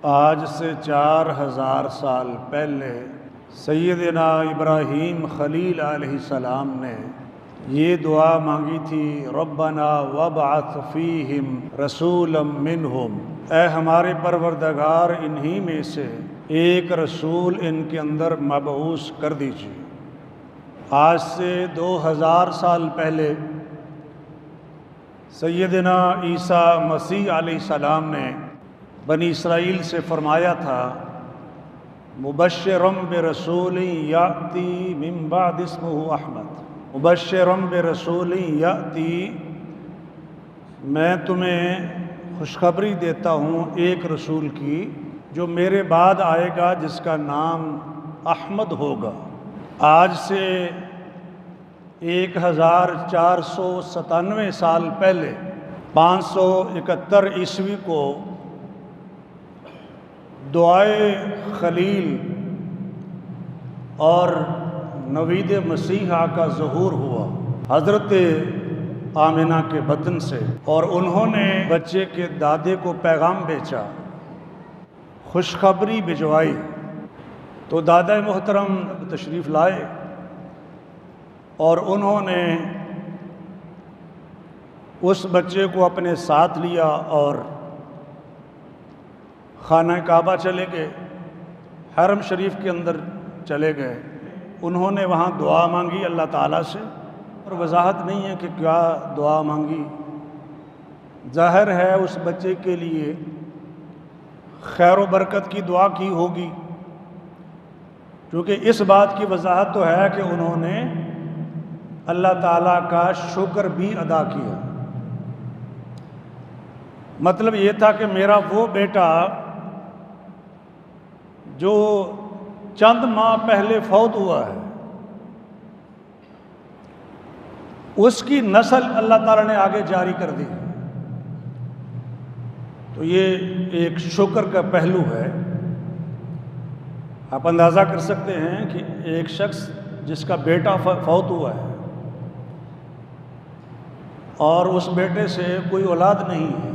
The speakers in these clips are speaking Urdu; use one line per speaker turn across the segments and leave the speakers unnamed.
آج سے 4000 سال پہلے سیدنا ابراہیم خلیل علیہ السلام نے یہ دعا مانگی تھی، ربنا وابعث فیہم رسولا منہم، اے ہمارے پروردگار انہی میں سے ایک رسول ان کے اندر مبعوث کر دیجیے۔ آج سے 2000 سال پہلے سیدنا عیسیٰ مسیح علیہ السلام نے بنی اسرائیل سے فرمایا تھا، مبشرم برسول یاتی من بعد اسمہ احمد، مبشرم برسول یاتی، میں تمہیں خوشخبری دیتا ہوں ایک رسول کی جو میرے بعد آئے گا جس کا نام احمد ہوگا۔ آج سے 1497 سال پہلے 571 عیسوی کو دعائے خلیل اور نوید مسیحا کا ظہور ہوا حضرت آمنہ کے بدن سے، اور انہوں نے بچے کے دادے کو پیغام بھیجا، خوشخبری بھجوائی۔ تو دادا محترم تشریف لائے اور انہوں نے اس بچے کو اپنے ساتھ لیا اور خانہ کعبہ چلے گئے، حرم شریف کے اندر چلے گئے۔ انہوں نے وہاں دعا مانگی اللہ تعالیٰ سے، اور وضاحت نہیں ہے کہ کیا دعا مانگی۔ ظاہر ہے اس بچے کے لیے خیر و برکت کی دعا کی ہوگی، کیونکہ اس بات کی وضاحت تو ہے کہ انہوں نے اللہ تعالیٰ کا شکر بھی ادا کیا۔ مطلب یہ تھا کہ میرا وہ بیٹا جو چند ماہ پہلے فوت ہوا ہے، اس کی نسل اللہ تعالیٰ نے آگے جاری کر دی۔ تو یہ ایک شکر کا پہلو ہے۔ آپ اندازہ کر سکتے ہیں کہ ایک شخص جس کا بیٹا فوت ہوا ہے اور اس بیٹے سے کوئی اولاد نہیں ہے،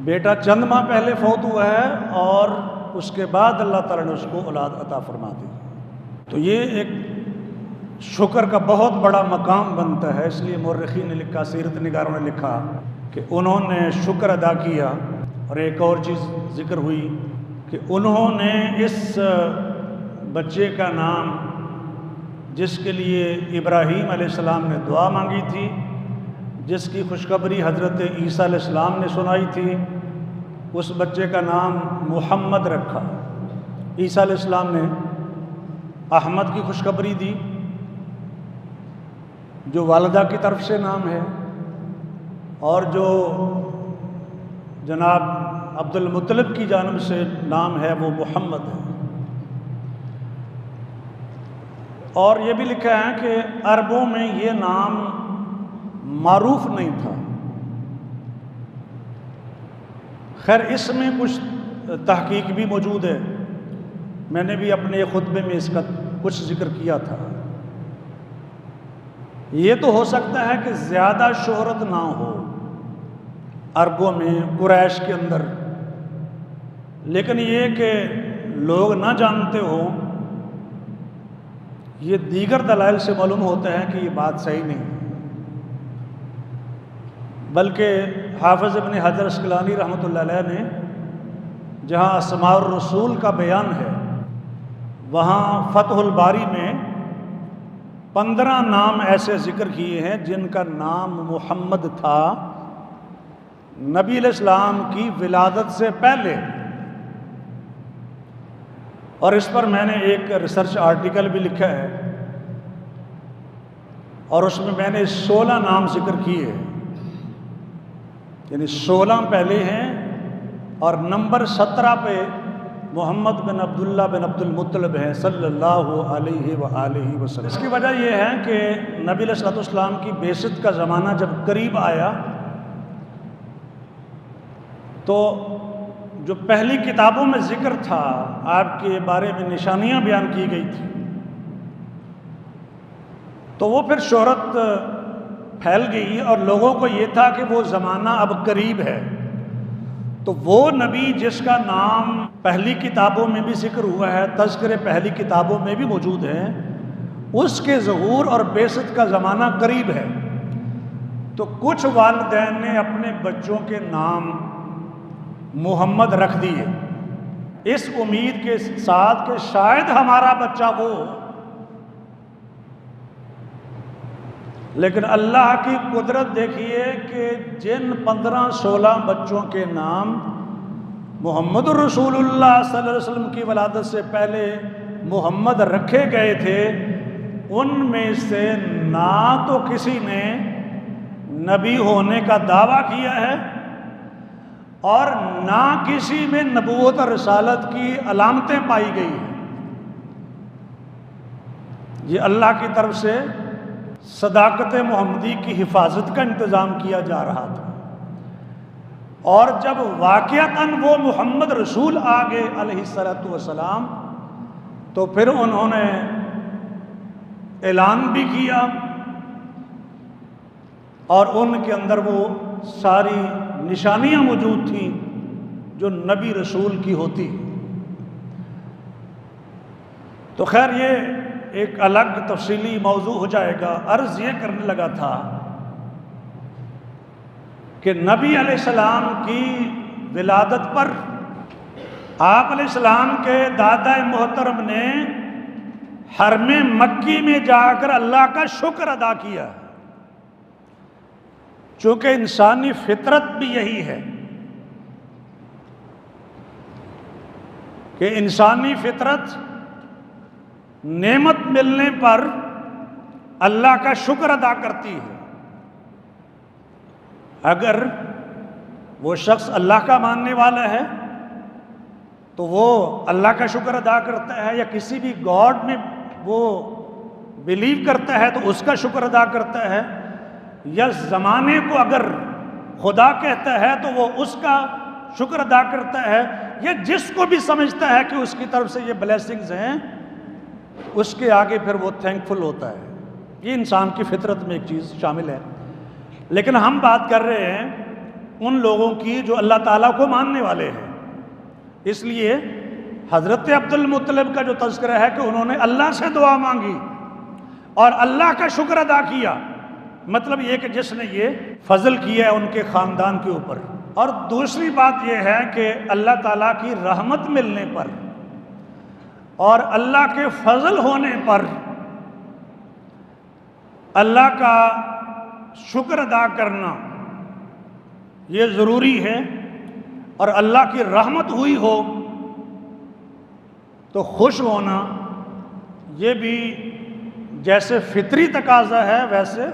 بیٹا چند ماہ پہلے فوت ہوا ہے اور اس کے بعد اللہ تعالیٰ نے اس کو اولاد عطا فرما دی، تو یہ ایک شکر کا بہت بڑا مقام بنتا ہے۔ اس لیے مورخین نے لکھا، سیرت نگاروں نے لکھا کہ انہوں نے شکر ادا کیا۔ اور ایک اور چیز ذکر ہوئی کہ انہوں نے اس بچے کا نام، جس کے لیے ابراہیم علیہ السلام نے دعا مانگی تھی، جس کی خوشخبری حضرت عیسیٰ علیہ السلام نے سنائی تھی، اس بچے کا نام محمد رکھا۔ عیسیٰ علیہ السلام نے احمد کی خوشخبری دی جو والدہ کی طرف سے نام ہے، اور جو جناب عبد المطلب کی جانب سے نام ہے وہ محمد ہے۔ اور یہ بھی لکھا ہے کہ عربوں میں یہ نام معروف نہیں تھا۔ خیر اس میں کچھ تحقیق بھی موجود ہے، میں نے بھی اپنے خطبے میں اس کا کچھ ذکر کیا تھا۔ یہ تو ہو سکتا ہے کہ زیادہ شہرت نہ ہو عربوں میں، قریش کے اندر، لیکن یہ کہ لوگ نہ جانتے ہوں، یہ دیگر دلائل سے معلوم ہوتا ہے کہ یہ بات صحیح نہیں، بلکہ حافظ ابن حجر اسقلانی رحمۃ اللہ علیہ نے جہاں اسماء الرسول کا بیان ہے، وہاں فتح الباری میں 15 نام ایسے ذکر کیے ہیں جن کا نام محمد تھا نبی علیہ السلام کی ولادت سے پہلے۔ اور اس پر میں نے ایک ریسرچ آرٹیکل بھی لکھا ہے، اور اس میں نے 16 نام ذکر کیے، یعنی 16 پہلے ہیں اور نمبر 17 پہ محمد بن عبداللہ بن عبد المطلب ہیں صلی اللہ علیہ وآلہ وسلم۔ اس کی وجہ یہ ہے کہ نبی علیہ السلام کی بعثت کا زمانہ جب قریب آیا تو جو پہلی کتابوں میں ذکر تھا، آپ کے بارے میں نشانیاں بیان کی گئی تھی، تو وہ پھر شہرت پھیل گئی اور لوگوں کو یہ تھا کہ وہ زمانہ اب قریب ہے، تو وہ نبی جس کا نام پہلی کتابوں میں بھی ذکر ہوا ہے، تذکرے پہلی کتابوں میں بھی موجود ہیں، اس کے ظہور اور بعثت کا زمانہ قریب ہے، تو کچھ والدین نے اپنے بچوں کے نام محمد رکھ دیے اس امید کے ساتھ کہ شاید ہمارا بچہ وہ ہو۔ لیکن اللہ کی قدرت دیکھیے کہ جن 15-16 بچوں کے نام محمد الرسول اللہ صلی اللہ علیہ وسلم کی ولادت سے پہلے محمد رکھے گئے تھے، ان میں سے نہ تو کسی نے نبی ہونے کا دعویٰ کیا ہے اور نہ کسی میں نبوت اور رسالت کی علامتیں پائی گئی ہیں۔ یہ اللہ کی طرف سے صداقت محمدی کی حفاظت کا انتظام کیا جا رہا تھا، اور جب واقعتاً وہ محمد رسول آگے علیہ السلام تو پھر انہوں نے اعلان بھی کیا، اور ان کے اندر وہ ساری نشانیاں موجود تھیں جو نبی رسول کی ہوتی۔ تو خیر یہ ایک الگ تفصیلی موضوع ہو جائے گا۔ عرض یہ کرنے لگا تھا کہ نبی علیہ السلام کی ولادت پر آپ علیہ السلام کے دادا محترم نے حرم مکی میں جا کر اللہ کا شکر ادا کیا، چونکہ انسانی فطرت بھی یہی ہے کہ انسانی فطرت نعمت ملنے پر اللہ کا شکر ادا کرتی ہے۔ اگر وہ شخص اللہ کا ماننے والا ہے تو وہ اللہ کا شکر ادا کرتا ہے، یا کسی بھی گاڈ میں وہ بلیو کرتا ہے تو اس کا شکر ادا کرتا ہے، یا زمانے کو اگر خدا کہتا ہے تو وہ اس کا شکر ادا کرتا ہے، یا جس کو بھی سمجھتا ہے کہ اس کی طرف سے یہ بلیسنگز ہیں اس کے آگے پھر وہ تھینکفل ہوتا ہے۔ یہ انسان کی فطرت میں ایک چیز شامل ہے۔ لیکن ہم بات کر رہے ہیں ان لوگوں کی جو اللہ تعالیٰ کو ماننے والے ہیں، اس لیے حضرت عبد المطلب کا جو تذکرہ ہے کہ انہوں نے اللہ سے دعا مانگی اور اللہ کا شکر ادا کیا، مطلب یہ کہ جس نے یہ فضل کیا ہے ان کے خاندان کے اوپر۔ اور دوسری بات یہ ہے کہ اللہ تعالیٰ کی رحمت ملنے پر اور اللہ کے فضل ہونے پر اللہ کا شکر ادا کرنا یہ ضروری ہے، اور اللہ کی رحمت ہوئی ہو تو خوش ہونا یہ بھی جیسے فطری تقاضا ہے ویسے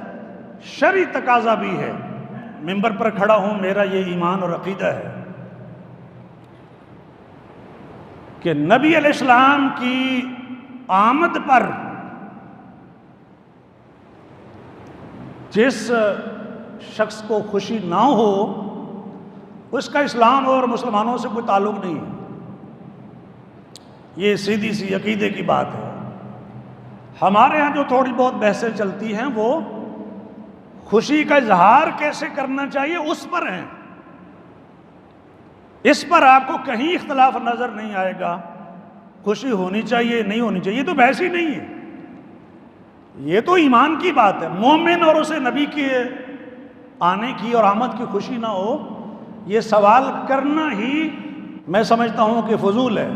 شرعی تقاضا بھی ہے۔ ممبر پر کھڑا ہوں، میرا یہ ایمان اور عقیدہ ہے کہ نبی علیہ السلام کی آمد پر جس شخص کو خوشی نہ ہو اس کا اسلام اور مسلمانوں سے کوئی تعلق نہیں ہے۔ یہ سیدھی سی عقیدے کی بات ہے۔ ہمارے ہاں جو تھوڑی بہت بحثیں چلتی ہیں وہ خوشی کا اظہار کیسے کرنا چاہیے اس پر ہیں، اس پر آپ کو کہیں اختلاف نظر نہیں آئے گا۔ خوشی ہونی چاہیے نہیں ہونی چاہیے، یہ تو بحث ہی نہیں ہے، یہ تو ایمان کی بات ہے۔ مومن اور اسے نبی کے آنے کی اور آمد کی خوشی نہ ہو، یہ سوال کرنا ہی میں سمجھتا ہوں کہ فضول ہے۔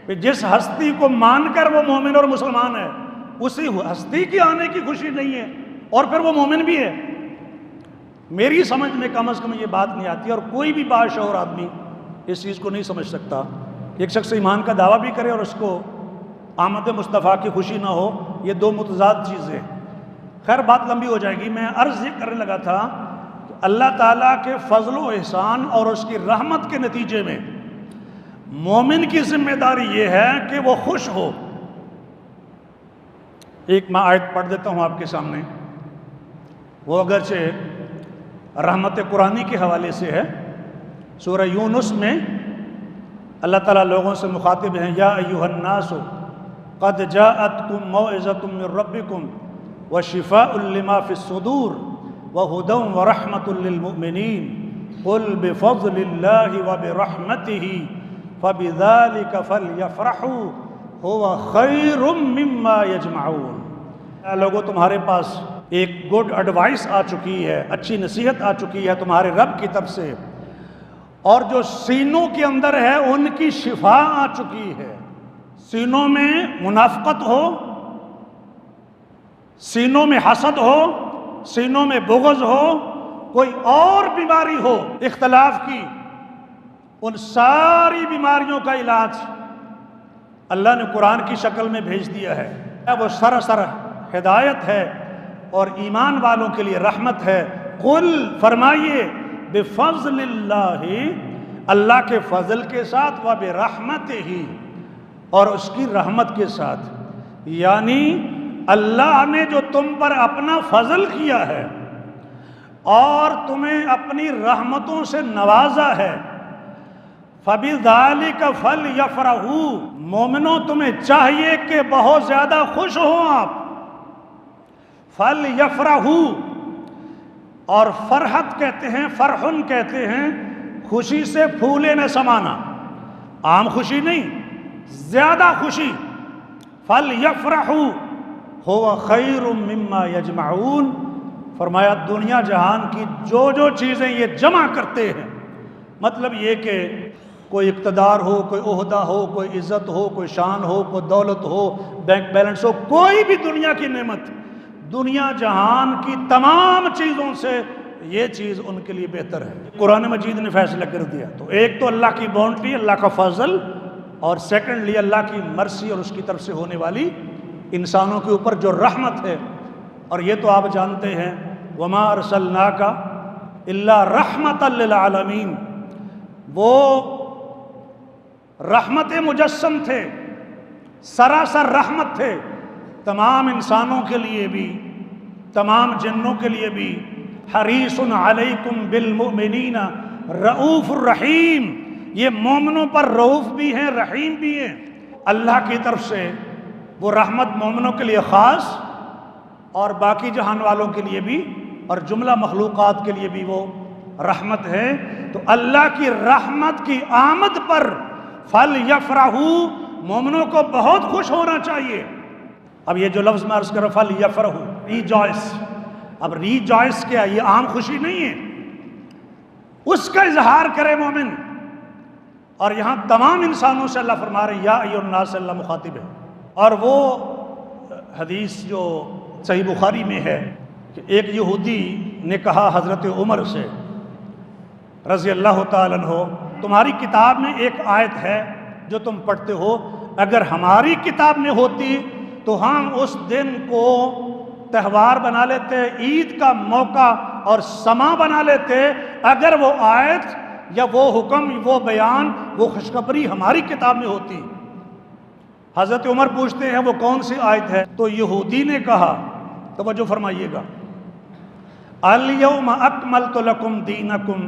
کہ جس ہستی کو مان کر وہ مومن اور مسلمان ہے، اسی ہستی کے آنے کی خوشی نہیں ہے اور پھر وہ مومن بھی ہے، میری سمجھ میں کم از کم یہ بات نہیں آتی، اور کوئی بھی باشعور آدمی اس چیز کو نہیں سمجھ سکتا۔ ایک شخص ایمان کا دعویٰ بھی کرے اور اس کو آمد مصطفیٰ کی خوشی نہ ہو، یہ دو متضاد چیزیں۔ خیر بات لمبی ہو جائے گی، میں عرض یہ کرنے لگا تھا کہ اللہ تعالیٰ کے فضل و احسان اور اس کی رحمت کے نتیجے میں مومن کی ذمہ داری یہ ہے کہ وہ خوش ہو۔ ایک میں آیت پڑھ دیتا ہوں آپ کے سامنے، وہ اگرچہ رحمت قرآنی کے حوالے سے ہے۔ سورہ یونس میں اللہ تعالیٰ لوگوں سے مخاطب ہیں، یا ایھا الناس قد جاءتکم موعظۃ من ربکم وشفاء لما فی الصدور وہدی ورحمۃ للمؤمنین قل بفضل اللہ وبرحمتہ فبذلک فلیفرحوا هو خیر مما یجمعون۔ اے لوگوں، تمہارے پاس ایک گڈ ایڈوائس آ چکی ہے، اچھی نصیحت آ چکی ہے تمہارے رب کی طرف سے، اور جو سینوں کے اندر ہے ان کی شفا آ چکی ہے۔ سینوں میں منافقت ہو، سینوں میں حسد ہو، سینوں میں بغض ہو، کوئی اور بیماری ہو اختلاف کی، ان ساری بیماریوں کا علاج اللہ نے قرآن کی شکل میں بھیج دیا ہے۔ وہ سراسر ہدایت ہے اور ایمان والوں کے لیے رحمت ہے۔ قل، فرمائیے، بفضل اللہ، اللہ کے فضل کے ساتھ، وبرحمتہ، اور اس کی رحمت کے ساتھ، یعنی اللہ نے جو تم پر اپنا فضل کیا ہے اور تمہیں اپنی رحمتوں سے نوازا ہے، فَبِذَلِكَ فَلْيَفْرَحُوا، مومنوں تمہیں چاہیے کہ بہت زیادہ خوش ہوں آپ۔ فَلْيَفْرَحُوا، اور فرحت کہتے ہیں، فرحن کہتے ہیں خوشی سے پھولے نہ سمانا، عام خوشی نہیں، زیادہ خوشی۔ فَلْيَفْرَحُوا هُوَ خَيْرٌ مِّمَّا يَجْمَعُونَ، فرمایا دنیا جہان کی جو چیزیں یہ جمع کرتے ہیں، مطلب یہ کہ کوئی اقتدار ہو، کوئی عہدہ ہو، کوئی عزت ہو، کوئی شان ہو، کوئی دولت ہو، بینک بیلنس ہو، کوئی بھی دنیا کی نعمت، دنیا جہان کی تمام چیزوں سے یہ چیز ان کے لیے بہتر ہے۔ قرآن مجید نے فیصلہ کر دیا۔ تو ایک تو اللہ کی باؤنڈری، اللہ کا فضل، اور سیکنڈلی اللہ کی مرسی اور اس کی طرف سے ہونے والی انسانوں کے اوپر جو رحمت ہے۔ اور یہ تو آپ جانتے ہیں، وما ارسلناک الا رحمۃ للعالمین، وہ رحمت مجسم تھے، سراسر رحمت تھے، تمام انسانوں کے لیے بھی، تمام جنوں کے لیے بھی۔ حریص علیکم بالمؤمنین رؤوف الرحیم، یہ مومنوں پر رؤوف بھی ہیں، رحیم بھی ہیں۔ اللہ کی طرف سے وہ رحمت مومنوں کے لیے خاص اور باقی جہان والوں کے لیے بھی اور جملہ مخلوقات کے لیے بھی وہ رحمت ہے۔ تو اللہ کی رحمت کی آمد پر فَلْيَفْرَحُوا، مومنوں کو بہت خوش ہونا چاہیے۔ اب یہ جو لفظ میں عرض کر رہا ہوں، فَلْيَفْرَحُوا، ریجوائس، اب ریجوائس کیا، یہ عام خوشی نہیں ہے، اس کا اظہار کرے مومن۔ اور یہاں تمام انسانوں سے اللہ فرما رہے ہیں، یا ایھا الناس، اللہ مخاطب ہے۔ اور وہ حدیث جو صحیح بخاری میں ہے کہ ایک یہودی نے کہا حضرت عمر سے رضی اللہ تعالیٰ عنہ، تمہاری کتاب میں ایک آیت ہے جو تم پڑھتے ہو، اگر ہماری کتاب میں ہوتی تو ہم اس دن کو تہوار بنا لیتے، عید کا موقع اور سما بنا لیتے، اگر وہ آیت یا وہ حکم، وہ بیان، وہ خوشخبری ہماری کتاب میں ہوتی۔ حضرت عمر پوچھتے ہیں وہ کون سی آیت ہے؟ تو یہودی نے کہا، توجہ فرمائیے گا، الیوم اکملت لکم دینکم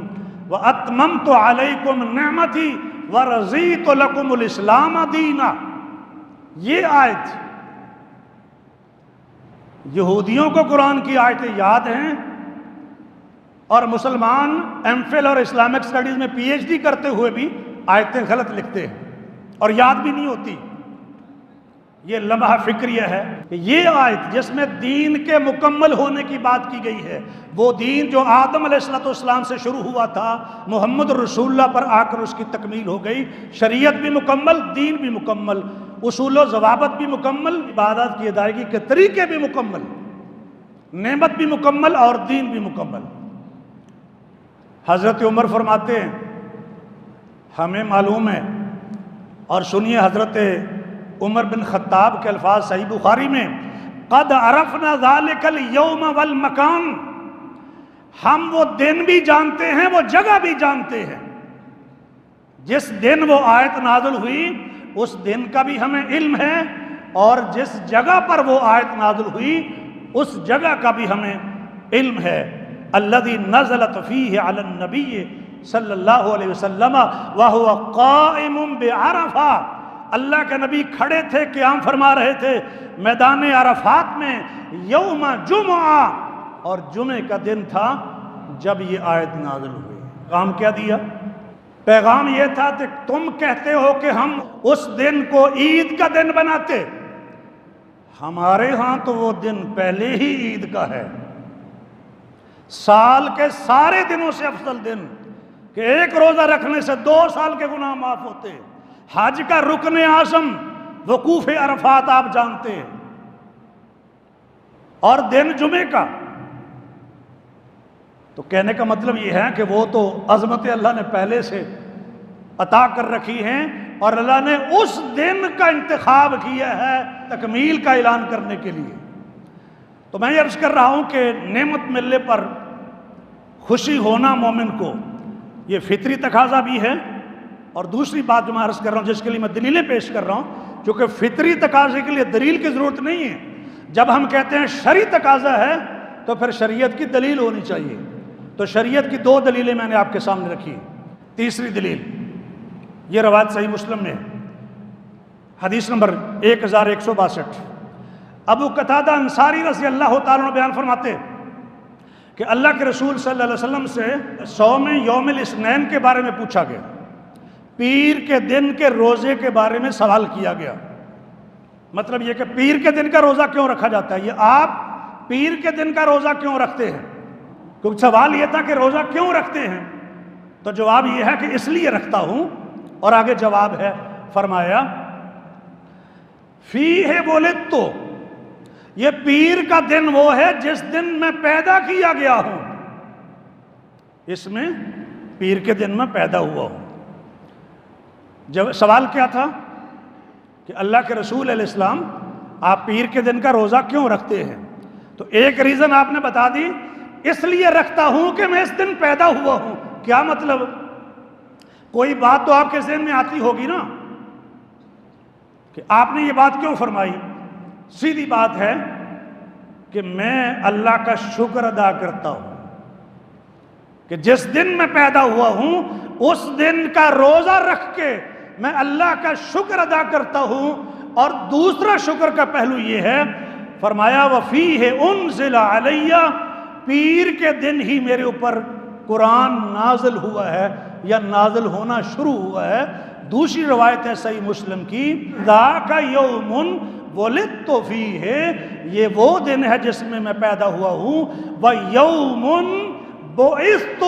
واتممت علیکم نعمتی ورضیت لکم الاسلام دینا۔ یہ آیت یہودیوں کو قرآن کی آیتیں یاد ہیں، اور مسلمان ایم فل اور اسلامک اسٹڈیز میں پی ایچ ڈی کرتے ہوئے بھی آیتیں غلط لکھتے ہیں اور یاد بھی نہیں ہوتی۔ یہ لمحہ فکریہ ہے کہ یہ آیت جس میں دین کے مکمل ہونے کی بات کی گئی ہے، وہ دین جو آدم علیہ السلام سے شروع ہوا تھا، محمد رسول اللہ پر آ کر اس کی تکمیل ہو گئی، شریعت بھی مکمل، دین بھی مکمل، اصول و ضوابط بھی مکمل، عبادات کی ادائیگی کے طریقے بھی مکمل، نعمت بھی مکمل اور دین بھی مکمل۔ حضرت عمر فرماتے ہیں ہمیں معلوم ہے، اور سنیے حضرت عمر بن خطاب کے الفاظ صحیح بخاری میں، قد عرفنا ذلک اليوم والمکان، ہم وہ دن بھی جانتے ہیں، وہ جگہ بھی جانتے ہیں، جس دن وہ آیت نازل ہوئی اس دن کا بھی ہمیں علم ہے، اور جس جگہ پر وہ آیت نازل ہوئی اس جگہ کا بھی ہمیں علم ہے۔ الذی نزلت فیہ علی النبی صلی اللہ علیہ وسلم وہو قائم بعرفہ، اللہ کے نبی کھڑے تھے، قیام فرما رہے تھے میدان عرفات میں، یوم جمعہ، اور جمعے کا دن تھا جب یہ آیت نازل ہوئی۔ پیغام کیا دیا؟ پیغام یہ تھا کہ تم کہتے ہو کہ ہم اس دن کو عید کا دن بناتے، ہمارے ہاں تو وہ دن پہلے ہی عید کا ہے، سال کے سارے دنوں سے افضل دن، کہ ایک روزہ رکھنے سے 2 سال کے گناہ معاف ہوتے، حج کا رکن اعظم وقوف عرفات آپ جانتے ہیں، اور دن جمعے کا۔ تو کہنے کا مطلب یہ ہے کہ وہ تو عظمت اللہ نے پہلے سے عطا کر رکھی ہیں، اور اللہ نے اس دن کا انتخاب کیا ہے تکمیل کا اعلان کرنے کے لیے۔ تو میں یہ عرض کر رہا ہوں کہ نعمت ملنے پر خوشی ہونا مومن کو یہ فطری تقاضا بھی ہے، اور دوسری بات جو میں عرض کر رہا ہوں جس کے لیے میں دلیلیں پیش کر رہا ہوں، کیونکہ فطری تقاضے کے لیے دلیل کی ضرورت نہیں ہے، جب ہم کہتے ہیں شرعی تقاضا ہے تو پھر شریعت کی دلیل ہونی چاہیے۔ تو شریعت کی 2 دلیلیں میں نے آپ کے سامنے رکھی۔ تیسری دلیل، یہ روایت صحیح مسلم میں ہے، حدیث نمبر 1162۔ ابو قتادہ انصاری رضی اللہ تعالیٰ عنہ بیان فرماتے کہ اللہ کے رسول صلی اللہ علیہ وسلم سے صوم یوم الاثنین کے بارے میں پوچھا گیا، پیر کے دن کے روزے کے بارے میں سوال کیا گیا۔ مطلب یہ کہ پیر کے دن کا روزہ کیوں رکھا جاتا ہے، یہ آپ پیر کے دن کا روزہ کیوں رکھتے ہیں؟ کیونکہ سوال یہ تھا کہ روزہ کیوں رکھتے ہیں، تو جواب یہ ہے کہ اس لیے رکھتا ہوں، اور آگے جواب ہے، فرمایا فیہ ولدت، یہ پیر کا دن وہ ہے جس دن میں پیدا کیا گیا ہوں، اس میں پیر کے دن میں پیدا ہوا ہوں۔ جب سوال کیا تھا کہ اللہ کے رسول علیہ السلام آپ پیر کے دن کا روزہ کیوں رکھتے ہیں، تو ایک ریزن آپ نے بتا دی، اس لیے رکھتا ہوں کہ میں اس دن پیدا ہوا ہوں۔ کیا مطلب؟ کوئی بات تو آپ کے ذہن میں آتی ہوگی نا کہ آپ نے یہ بات کیوں فرمائی؟ سیدھی بات ہے کہ میں اللہ کا شکر ادا کرتا ہوں کہ جس دن میں پیدا ہوا ہوں اس دن کا روزہ رکھ کے میں اللہ کا شکر ادا کرتا ہوں۔ اور دوسرا شکر کا پہلو یہ ہے، فرمایا وَفِيهِ أُنزِلَ عَلَيَّ، پیر کے دن ہی میرے اوپر قرآن نازل ہوا ہے یا نازل ہونا شروع ہوا ہے۔ دوسری روایت ہے صحیح مسلم کی، ذَاكَ يَوْمٌ وُلِدتُّ فِيهِ، یہ وہ دن ہے جس میں میں پیدا ہوا ہوں، وَيَوْمٌ بُعِثْتُ،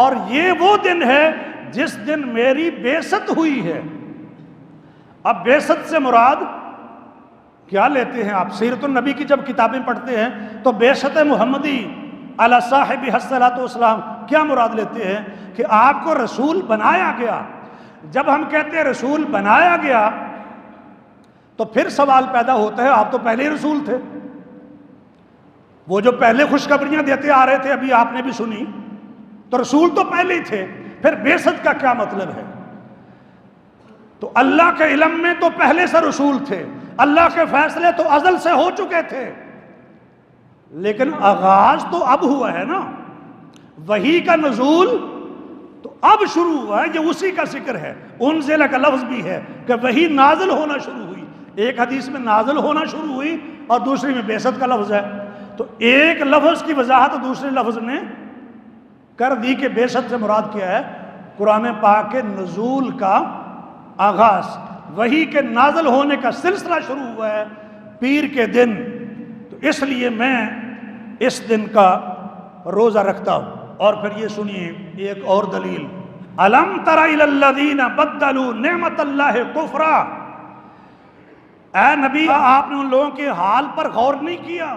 اور یہ وہ دن ہے جس دن میری بعثت ہوئی ہے۔ اب بعثت سے مراد کیا لیتے ہیں آپ؟ سیرت النبی کی جب کتابیں پڑھتے ہیں تو بعثت محمدی علی صاحب الصلاۃ والسلام کیا مراد لیتے ہیں؟ کہ آپ کو رسول بنایا گیا۔ جب ہم کہتے ہیں رسول بنایا گیا تو پھر سوال پیدا ہوتا ہے، آپ تو پہلے ہی رسول تھے، وہ جو پہلے خوشخبریاں دیتے آ رہے تھے ابھی آپ نے بھی سنی، تو رسول تو پہلے ہی تھے، پھر بعثت کا کیا مطلب ہے؟ تو اللہ کے علم میں تو پہلے سے رسول تھے، اللہ کے فیصلے تو ازل سے ہو چکے تھے، لیکن آغاز تو اب ہوا ہے نا، وحی کا نزول تو اب شروع ہوا ہے، یہ اسی کا ذکر ہے۔ انزل کا لفظ بھی ہے کہ وحی نازل ہونا شروع ہوئی، ایک حدیث میں نازل ہونا شروع ہوئی اور دوسری میں بعثت کا لفظ ہے، تو ایک لفظ کی وضاحت دوسرے لفظ نے کر دی کہ بعثت سے مراد کیا ہے؟ قرآن پاک کے نزول کا آغاز، وحی کے نازل ہونے کا سلسلہ شروع ہوا ہے پیر کے دن، تو اس لیے میں اس دن کا روزہ رکھتا ہوں۔ اور پھر یہ سنیے ایک اور دلیل، الم تر الی الذین بدلوا نعمت اللہ کفرا، اے نبی آپ نے ان لوگوں کے حال پر غور نہیں کیا؟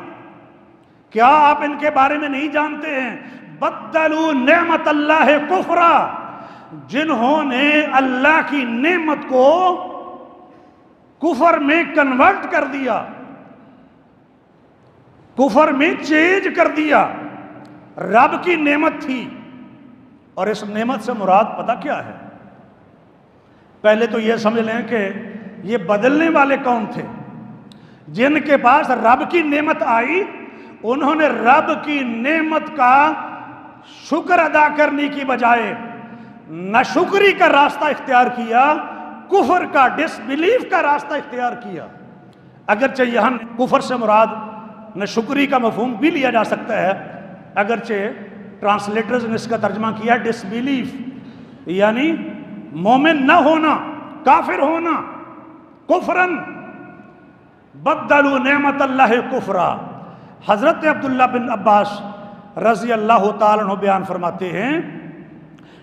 کیا آپ ان کے بارے میں نہیں جانتے ہیں؟ بدلوا نعمت اللہ کفرا، جنہوں نے اللہ کی نعمت کو کفر میں کنورٹ کر دیا، کفر میں چینج کر دیا۔ رب کی نعمت تھی، اور اس نعمت سے مراد پتہ کیا ہے؟ پہلے تو یہ سمجھ لیں کہ یہ بدلنے والے کون تھے؟ جن کے پاس رب کی نعمت آئی انہوں نے رب کی نعمت کا شکر ادا کرنے کی بجائے ناشکری کا راستہ اختیار کیا، کفر کا، ڈس بلیف کا راستہ اختیار کیا۔ اگرچہ یہاں کفر سے مراد ناشکری کا مفہوم بھی لیا جا سکتا ہے، اگرچہ ٹرانسلیٹرز نے اس کا ترجمہ کیا ڈسبیلیف، یعنی مومن نہ ہونا، کافر ہونا، کفرن، بدلوا نعمت اللہ کفرا۔ حضرت عبداللہ بن عباس رضی اللہ تعالیٰ عنہ بیان فرماتے ہیں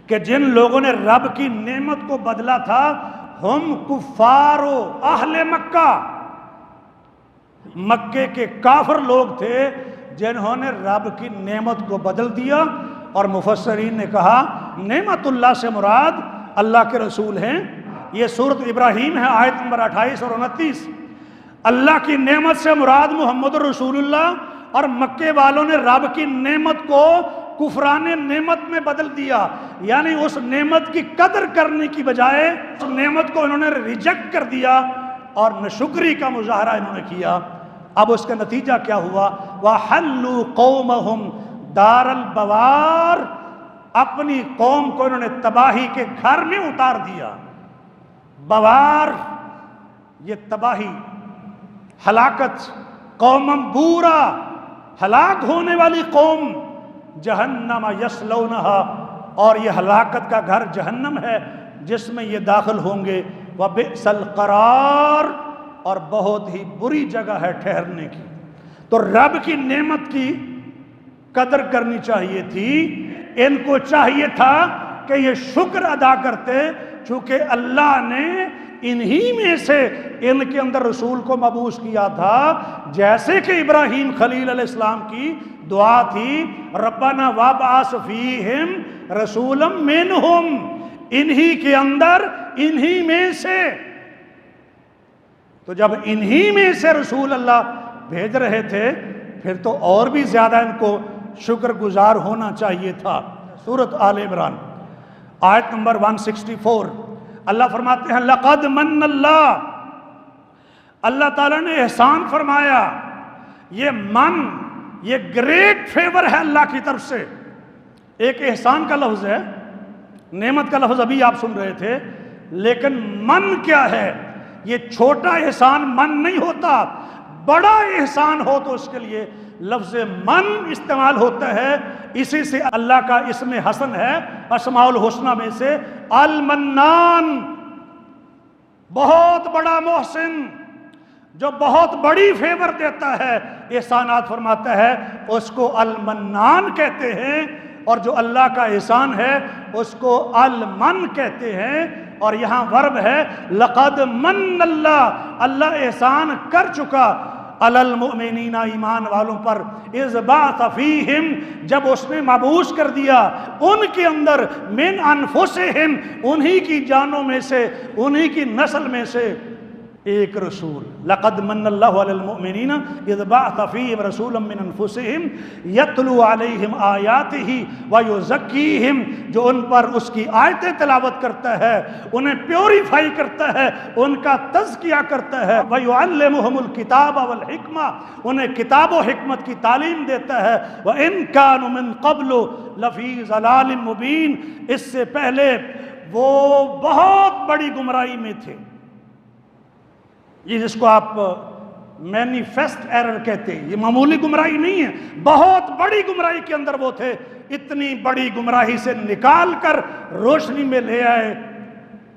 کہ جن لوگوں نے رب کی نعمت کو بدلا تھا ہم کفارو اہل مکہ، مکے کے کافر لوگ تھے جنہوں نے رب کی نعمت کو بدل دیا۔ اور مفسرین نے کہا نعمت اللہ سے مراد اللہ کے رسول ہیں۔ یہ سورۃ ابراہیم ہے، آیت نمبر 28 اور 29۔ اللہ کی نعمت سے مراد محمد رسول اللہ، اور مکے والوں نے رب کی نعمت کو کفران نعمت میں بدل دیا، یعنی اس نعمت کی قدر کرنے کی بجائے اس نعمت کو انہوں نے ریجیکٹ کر دیا اور ناشکری کا مظاہرہ انہوں نے کیا۔ اب اس کا نتیجہ کیا ہوا؟ وَحَلُّوا قَوْمَهُمْ دَارَ الْبَوَارِ، اپنی قوم کو انہوں نے تباہی کے گھر میں اتار دیا۔ بوار یہ تباہی، ہلاکت، قومم بورا، ہلاک ہونے والی قوم، جہنم یصلونہا، اور یہ ہلاکت کا گھر جہنم ہے جس میں یہ داخل ہوں گے۔ وبئس القرار، اور بہت ہی بری جگہ ہے ٹھہرنے کی۔ تو رب کی نعمت کی قدر کرنی چاہیے تھی، ان کو چاہیے تھا کہ یہ شکر ادا کرتے، چونکہ اللہ نے انہی میں سے ان کے اندر رسول کو مبعوث کیا تھا، جیسے کہ ابراہیم خلیل علیہ السلام کی دعا تھی ربنا وابعث فیہم رسولا منہم، انہی کے اندر، انہی میں سے۔ تو جب انہی میں سے رسول اللہ بھیج رہے تھے پھر تو اور بھی زیادہ ان کو شکر گزار ہونا چاہیے تھا۔ سورۃ آل عمران آیت نمبر 164 اللہ فرماتے ہیں لقد من اللہ، اللہ تعالیٰ نے احسان فرمایا۔ یہ من، یہ گریٹ فیور ہے اللہ کی طرف سے۔ ایک احسان کا لفظ ہے، نعمت کا لفظ ابھی آپ سن رہے تھے، لیکن من کیا ہے؟ یہ چھوٹا احسان من نہیں ہوتا، بڑا احسان ہو تو اس کے لیے لفظ من استعمال ہوتا ہے۔ اسی سے اللہ کا اسم حسن ہے اسماء الحسنہ میں سے المنان، بہت بڑا محسن، جو بہت بڑی فیور دیتا ہے، احسانات فرماتا ہے، اس کو المنان کہتے ہیں، اور جو اللہ کا احسان ہے اس کو المن کہتے ہیں۔ اور یہاں ورب ہے لقد من اللہ، اللہ احسان کر چکا علی المؤمنین، ایمان والوں پر، اذ بعث فیہم، جب اس نے مبعوث کر دیا ان کے اندر، من انفسہم، انہی کی جانوں میں سے، انہی کی نسل میں سے ایک رسول۔ لقد من اللہ علی المؤمنین اذ بعث فیہم رسولا من انفسہم یتلو علیہم آیاتہ ویزکیہم، جو ان پر اس کی آیتیں تلاوت کرتا ہے، انہیں پیوریفائی کرتا ہے، ان کا تزکیہ کرتا ہے، ویعلمہم الکتاب والحکمہ، انہیں کتاب و حکمت کی تعلیم دیتا ہے، وَإِن كَانُوا مِن قَبْلُ لَفِي ضَلَالٍ مُبِينٍ، اس سے پہلے وہ بہت بڑی گمراہی میں تھے۔ یہ جس کو آپ مینیفیسٹ ایرر کہتے ہیں، یہ معمولی گمراہی نہیں ہے، بہت بڑی گمراہی کے اندر وہ تھے۔ اتنی بڑی گمراہی سے نکال کر روشنی میں لے آئے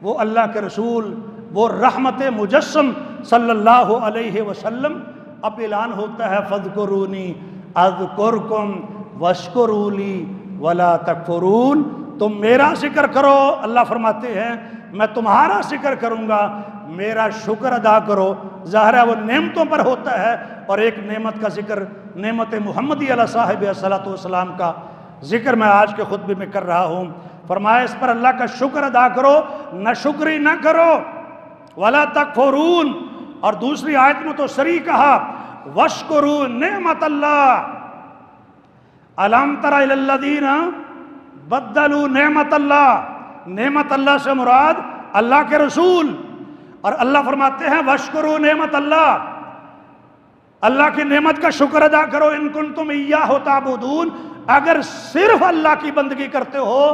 وہ اللہ کے رسول، وہ رحمت مجسم صلی اللہ علیہ وسلم۔ اب اعلان ہوتا ہے فاذکرونی اذکرکم واشکروا لی ولا تکفرون، تم میرا ذکر کرو، اللہ فرماتے ہیں میں تمہارا ذکر کروں گا، میرا شکر ادا کرو۔ ظاہر ہے وہ نعمتوں پر ہوتا ہے، اور ایک نعمت کا ذکر نعمت محمدی علیہ صاحب صلاۃ والسلام کا ذکر میں آج کے خطبے میں کر رہا ہوں۔ فرمایا اس پر اللہ کا شکر ادا کرو، ناشکری نہ کرو، ولا تکفرون۔ اور دوسری آیت میں تو صریح کہا واشکروا نعمت اللہ، الم تر الی الذین بدلوا نعمت اللہ، نعمت اللہ سے مراد اللہ کے رسول۔ اور اللہ فرماتے ہیں واشکروا نعمت اللہ، اللہ کی نعمت کا شکر ادا کرو، ان کنتم ایاہ تعبدون، اگر صرف اللہ کی بندگی کرتے ہو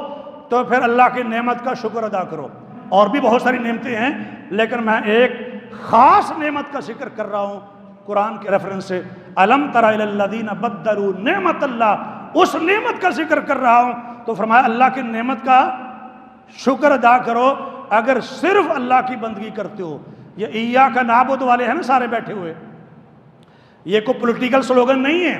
تو پھر اللہ کی نعمت کا شکر ادا کرو۔ اور بھی بہت ساری نعمتیں ہیں، لیکن میں ایک خاص نعمت کا ذکر کر رہا ہوں قرآن کے ریفرنس سے۔ الم تر الی الذین بدلوا نعمت اللہ اس نعمت کا ذکر کر رہا ہوں، تو فرمایا اللہ کی نعمت کا شکر ادا کرو اگر صرف اللہ کی بندگی کرتے ہو۔ یہ ایاک نعبد والے ہیں نا سارے بیٹھے ہوئے، یہ کوئی پولیٹیکل سلوگن نہیں ہے۔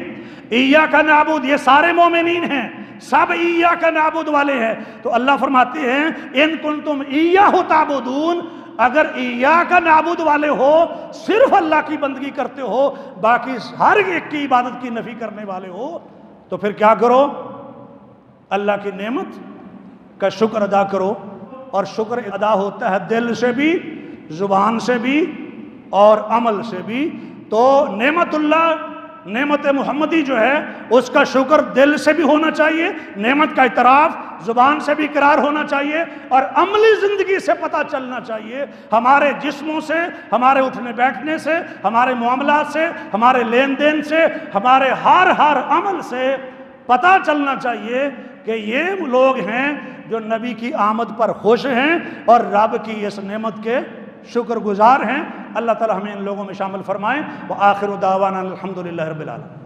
ایاک نعبد یہ سارے مومنین ہیں، سب ایاک نعبد والے ہیں۔ تو اللہ فرماتے ہیں ان کنتم ایاہ تعبدون، اگر ایاک نعبد والے ہو، صرف اللہ کی بندگی کرتے ہو، باقی ہر ایک کی عبادت کی نفی کرنے والے ہو، تو پھر کیا کرو؟ اللہ کی نعمت کا شکر ادا کرو۔ اور شکر ادا ہوتا ہے دل سے بھی، زبان سے بھی اور عمل سے بھی۔ تو نعمت اللہ، نعمت محمدی جو ہے اس کا شکر دل سے بھی ہونا چاہیے، نعمت کا اعتراف زبان سے بھی اقرار ہونا چاہیے، اور عملی زندگی سے پتہ چلنا چاہیے، ہمارے جسموں سے، ہمارے اٹھنے بیٹھنے سے، ہمارے معاملات سے، ہمارے لین دین سے، ہمارے ہر عمل سے پتہ چلنا چاہیے کہ یہ لوگ ہیں جو نبی کی آمد پر خوش ہیں اور رب کی اس نعمت کے شکر گزار ہیں۔ اللہ تعالی ہمیں ان لوگوں میں شامل فرمائیں۔ وآخر دعوانا الحمدللہ رب العالمین۔